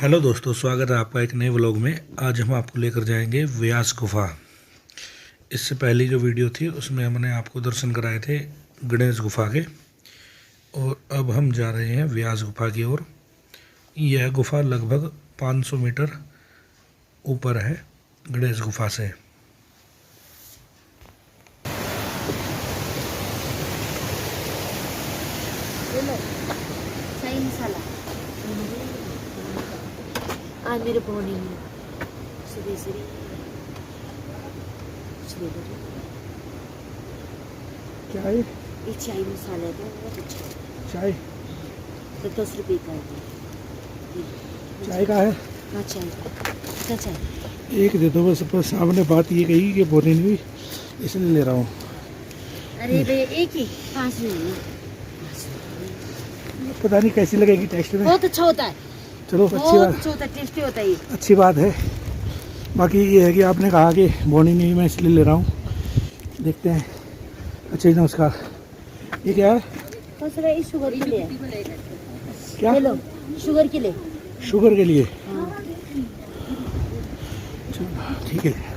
Hello दोस्तों, स्वागत है आपका एक नए व्लॉग में। आज हम आपको लेकर जाएंगे व्यास गुफा। इससे पहली जो वीडियो थी उसमें हमने आपको दर्शन कराए थे गणेश गुफा के, और अब हम जा रहे हैं व्यास गुफा की ओर। यह गुफा लगभग 500 मीटर ऊपर है गणेश गुफा से। मेरे बोनी श्री श्री श्री क्या है ये चाय मसाला है बहुत अच्छा। चाय? तो 10 रुपये का है। चाय का है? हाँ चाय का चाय एक दे दो बस। पर सामने बात ये कही कि बोनी नहीं हुई, इसलिए ले रहा हूँ। अरे भैया एक ही 5 में पता नहीं कैसी लगेगी टेस्ट में। बहुत अच्छा होता है, चलो अच्छी बहुत बात, अच्छा होता है, टेस्टी होता है ये। अच्छी बात है। बाकी ये है कि आपने कहा कि बोनी नहीं हुई, मैं इसलिए ले रहा हूँ। देखते हैं। अच्छा जी, नमस्कार। ये क्या है? ये शुगर के लिए। क्या? हेलो, शुगर के लिए। शुगर के लिए? हाँ। चलो ठीक है।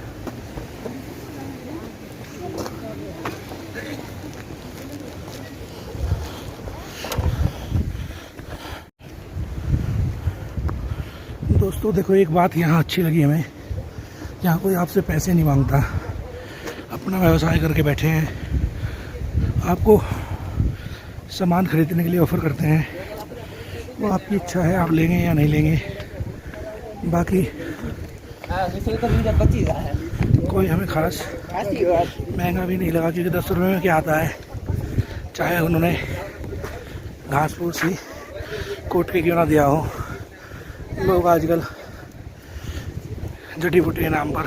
दोस्तों देखो, एक बात यहाँ अच्छी लगी हमें, यहाँ कोई आपसे पैसे नहीं मांगता, अपना व्यवसाय करके बैठे हैं। आपको सामान खरीदने के लिए ऑफ़र करते हैं, वो आपकी इच्छा है, आप लेंगे या नहीं लेंगे। बाकी कोई हमें खास महंगा भी नहीं लगा, क्योंकि 10 रुपये में क्या आता है। चाहे उन्होंने घास फूस सी कोट के क्यों ना दिया हो, लोग आजकल जड़ी बूटी के नाम पर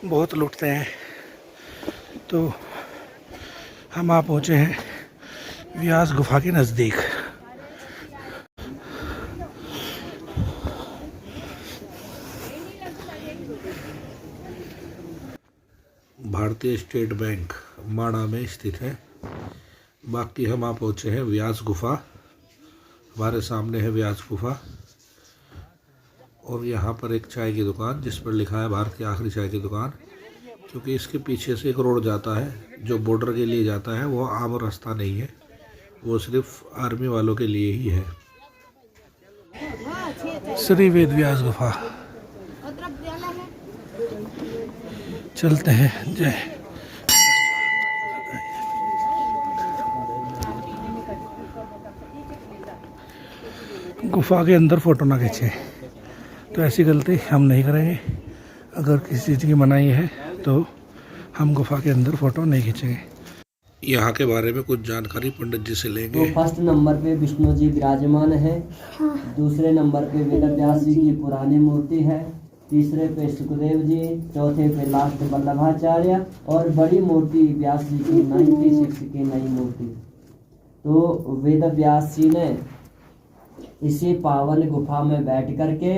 बहुत लूटते हैं। तो हम आप पहुँचे हैं व्यास गुफा के नज़दीक। भारतीय स्टेट बैंक माणा में स्थित है। बाकी हम आप पहुँचे हैं व्यास गुफा। हमारे सामने है व्यास गुफा, और यहाँ पर एक चाय की दुकान जिस पर लिखा है भारत की आखिरी चाय की दुकान, क्योंकि इसके पीछे से एक रोड जाता है जो बॉर्डर के लिए जाता है। वो आम रास्ता नहीं है, वो सिर्फ आर्मी वालों के लिए ही है। श्री वेद व्यास गुफा चलते हैं। जय। गुफा के अंदर फोटो ना खींचे, तो ऐसी गलती हम नहीं करेंगे। अगर किसी चीज़ की मनाही है तो हम गुफा के अंदर फ़ोटो नहीं खींचेंगे। यहाँ के बारे में कुछ जानकारी पंडित जी से लेंगे। तो फर्स्ट नंबर पे विष्णु जी विराजमान है। दूसरे नंबर पे वेद व्यास जी की पुरानी मूर्ति है। तीसरे पे सुखदेव जी। चौथे पे लास्ट वल्लभाचार्य। और बड़ी मूर्ति व्यास जी की 96 की नई मूर्ति। तो वेद व्यास जी ने इसी पावन गुफा में बैठ करके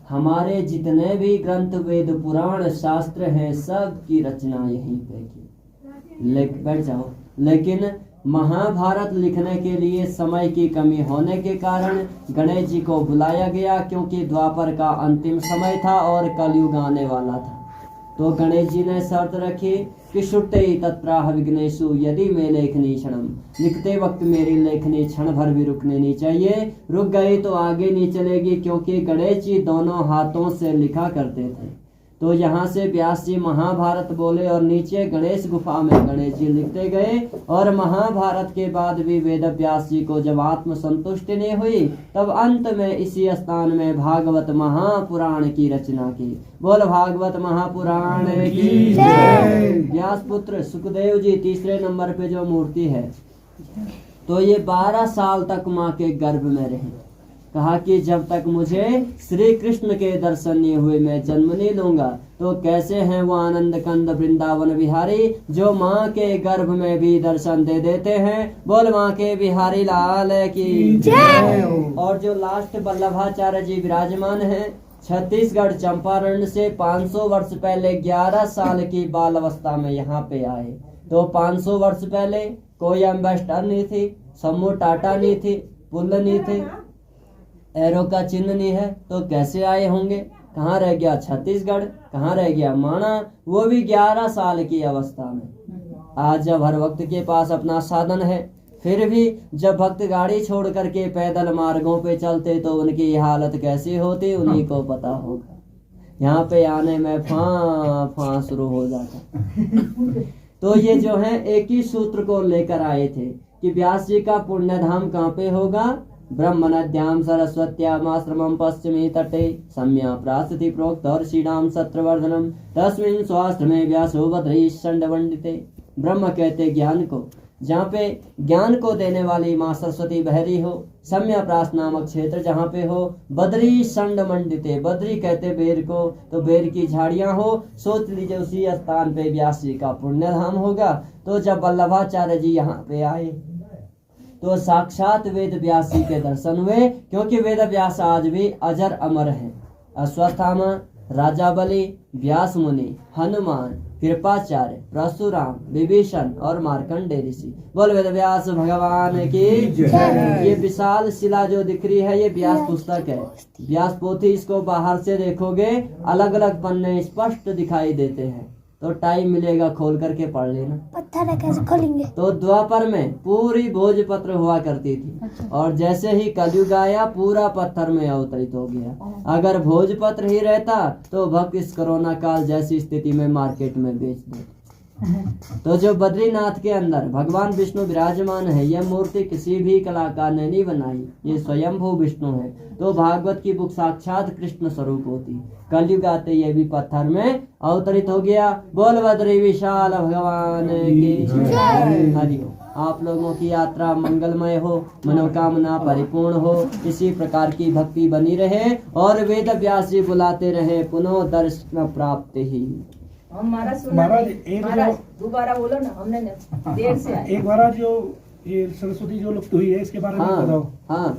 हमारे जितने भी ग्रंथ वेद पुराण शास्त्र हैं सब की रचना यहीं पे की। बैठ जाओ। लेकिन महाभारत लिखने के लिए समय की कमी होने के कारण गणेश जी को बुलाया गया, क्योंकि द्वापर का अंतिम समय था और कलयुग आने वाला था। तो गणेश जी ने शर्त रखी कि शुट्टे तत्प्राह विघ्नेशु यदि मैं लेखनी क्षणम, लिखते वक्त मेरी लेखनी क्षण भर भी रुकनी नहीं चाहिए। रुक गई तो आगे नहीं चलेगी, क्योंकि गणेश जी दोनों हाथों से लिखा करते थे। तो यहाँ से व्यास जी महाभारत बोले और नीचे गणेश गुफा में गणेश जी लिखते गए। और महाभारत के बाद भी वेद व्यास जी को जब आत्म संतुष्टि नहीं हुई, तब अंत में इसी स्थान में भागवत महापुराण की रचना की। बोल भागवत महापुराण की जय। व्यास पुत्र सुखदेव जी तीसरे नंबर पे जो मूर्ति है, तो ये 12 साल तक माँ के गर्भ में रहे। कहा कि जब तक मुझे श्री कृष्ण के दर्शन नहीं हुए मैं जन्म नहीं लूंगा। तो कैसे हैं वो आनंद कंद वृंदावन बिहारी, जो माँ के गर्भ में भी दर्शन दे देते हैं। बोल माँ के बिहारी लाल की जय। और जो लास्ट वल्लभाचार्य जी विराजमान हैं, छत्तीसगढ़ चंपारण से 500 वर्ष पहले 11 साल की बाल अवस्था में यहाँ पे आए। तो 500 वर्ष पहले कोई एम्बेसडर नहीं थी, समूह टाटा नहीं थी, पुल नहीं थे, एरो का चिन्ह नहीं है तो कैसे आए होंगे? कहाँ रह गया छत्तीसगढ़, कहाँ रह गया माणा, वो भी 11 साल की अवस्था में। आज जब हर वक्त के पास अपना साधन है, फिर भी जब भक्त गाड़ी छोड़ करके पैदल मार्गों पे चलते तो उनकी हालत कैसी होती उन्हीं को पता होगा। यहाँ पे आने में फां शुरू हो जाता। तो ये जो है एक ही सूत्र को लेकर आए थे कि व्यास जी का पुण्य धाम कहाँ पे होगा? ब्रह्म नद्याम सरस्वत्यामाश्रमं पश्चिमी तटे सम्या प्रास्ति प्रोक्त और श्रीराम सत्रवर्धनम तस्मिन् स्वाश्रमे व्यासो बद्रीश षण्डवंडिते। ब्रह्म कहते ज्ञान को, जहाँ पे ज्ञान को देने वाली माँ सरस्वती बहरी हो। सम्या प्रास नामक क्षेत्र जहाँ पे हो। बद्री षंड मंडिते, बद्री कहते बेर को, तो बेर की झाड़ियां हो। सोच लीजिए उसी स्थान पे व्यास जी का पुण्य धाम होगा। तो जब वल्लभाचार्य जी यहाँ पे आए तो साक्षात वेद व्यास जी के दर्शन हुए, क्योंकि वेद व्यास आज भी अजर अमर है। अश्वत्थामा, राजा बलि, व्यास मुनि, हनुमान, कृपाचार्य, परशुराम, विभीषण और मार्कंडेय ऋषि। बोल वेद व्यास भगवान की जय। ये विशाल शिला जो दिख रही है ये व्यास पुस्तक है, व्यास पोथी। इसको बाहर से देखोगे अलग अलग पन्ने स्पष्ट दिखाई देते हैं, तो टाइम मिलेगा खोल करके पढ़ लेना। पत्थर कैसे खोलेंगे? तो द्वापर में पूरी भोजपत्र हुआ करती थी, और जैसे ही कलयुग आया पूरा पत्थर में अवतरित हो गया। अगर भोजपत्र ही रहता तो भक्त इस कोरोना काल जैसी स्थिति में मार्केट में बेच देते। तो जो बद्रीनाथ के अंदर भगवान विष्णु विराजमान है, यह मूर्ति किसी भी कलाकार ने नहीं बनाई, ये स्वयंभू विष्णु है। तो भागवत की बुक साक्षात कृष्ण स्वरूप होती। कलयुग आते ये भी पत्थर में अवतरित हो गया। बोल बद्री विशाल भगवान की जय। हरिओम। आप लोगों की यात्रा मंगलमय हो, मनोकामना परिपूर्ण हो, इसी प्रकार की भक्ति बनी रहे और वेद व्यास जी बुलाते रहे पुनः दर्शन प्राप्ति ही। महाराज एक दोबारा बोलो ना, हमने देर से आए। एक महाराज जो ये सरस्वती जो लुप्त हुई है इसके बारे में बताओ। हाँ,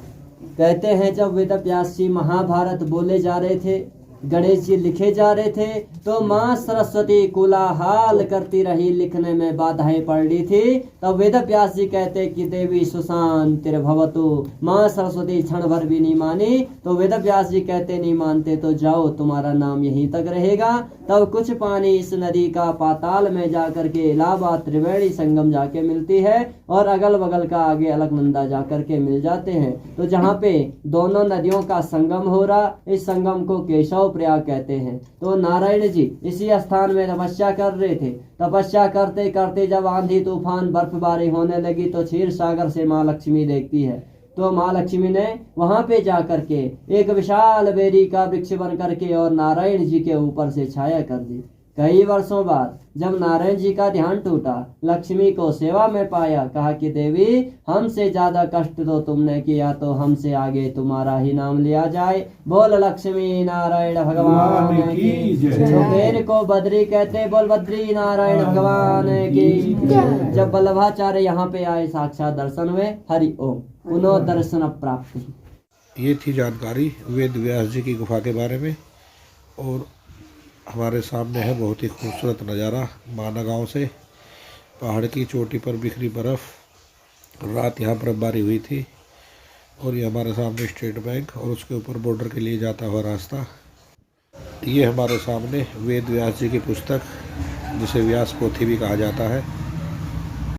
कहते हैं जब वेद व्यास जी महाभारत बोले जा रहे थे, गणेश जी लिखे जा रहे थे, तो माँ सरस्वती कोलाहल करती रही, लिखने में बाधाएं पड़ रही थी। तब वेद व्यास जी कहते कि देवी सुशांतिर्भवतु। माँ सरस्वती क्षण भर भी नहीं मानी, तो वेद व्यास जी कहते नहीं मानते तो जाओ, तुम्हारा नाम यहीं तक रहेगा। तब कुछ पानी इस नदी का पाताल में जाकर के इलाहाबाद त्रिवेणी संगम जाके मिलती है, और अगल बगल का आगे अलकनंदा जाकर के मिल जाते हैं। तो जहाँ पे दोनों नदियों का संगम हो रहा, इस संगम को केशव प्रयाग कहते हैं। तो नारायण जी इसी स्थान में तपस्या कर रहे थे। तपस्या करते करते जब आंधी तूफान बर्फबारी होने लगी तो क्षीर सागर से माँ लक्ष्मी देखती है। तो माँ लक्ष्मी ने वहां पे जाकर के एक विशाल बेरी का वृक्ष बन करके और नारायण जी के ऊपर से छाया कर दी। कई वर्षों बाद जब नारायण जी का ध्यान टूटा, लक्ष्मी को सेवा में पाया, कहा कि देवी हमसे ज्यादा कष्ट तो तुमने किया, तो हमसे आगे तुम्हारा ही नाम लिया जाए। बोल लक्ष्मी नारायण भगवान की जय। बेर को बद्री कहते, बोल बद्री नारायण भगवान की जय। जब वल्लभाचार्य यहाँ पे आए साक्षात दर्शन हुए। हरि ओम। पुनः दर्शन प्राप्ति। ये थी जानकारी वेद व्यास जी की गुफा के बारे में। और हमारे सामने है बहुत ही खूबसूरत नज़ारा माना गांव से। पहाड़ की चोटी पर बिखरी बर्फ़, रात यहाँ बर्फबारी हुई थी। और ये हमारे सामने स्टेट बैंक और उसके ऊपर बॉर्डर के लिए जाता हुआ रास्ता। ये हमारे सामने वेद व्यास जी की पुस्तक, जिसे व्यास पोथी भी कहा जाता है,